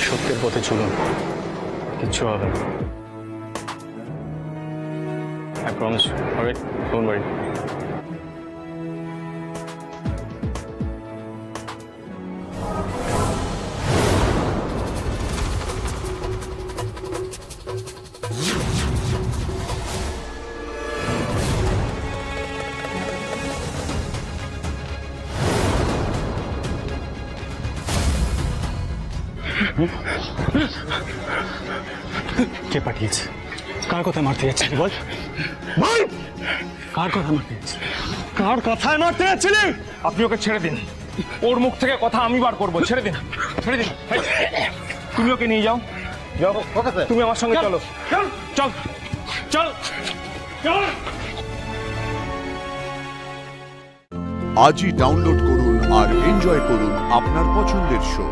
সত্যের পথে চলুন, কিচ্ছু হবে না। I promise you. All right? Don't worry. কে পাঠিয়েছে? কার কথা মারতে যাচ্ছিলি বল? বল, কার কথা মারতে যাচ্ছিলি? কার কথায় মারতে যাচ্ছিলি? আপনি ওকে ছেড়ে দিন, ওর মুখ থেকে কথা আমি বার করবো। ছেড়ে দিন, ছেড়ে দিন। তুমি ওকে নিয়ে যাও, যাও। তুমি আমার সঙ্গে চলো, চল চল চল চল। আজই ডাউনলোড করুন আর এনজয় করুন আপনার পছন্দের শো।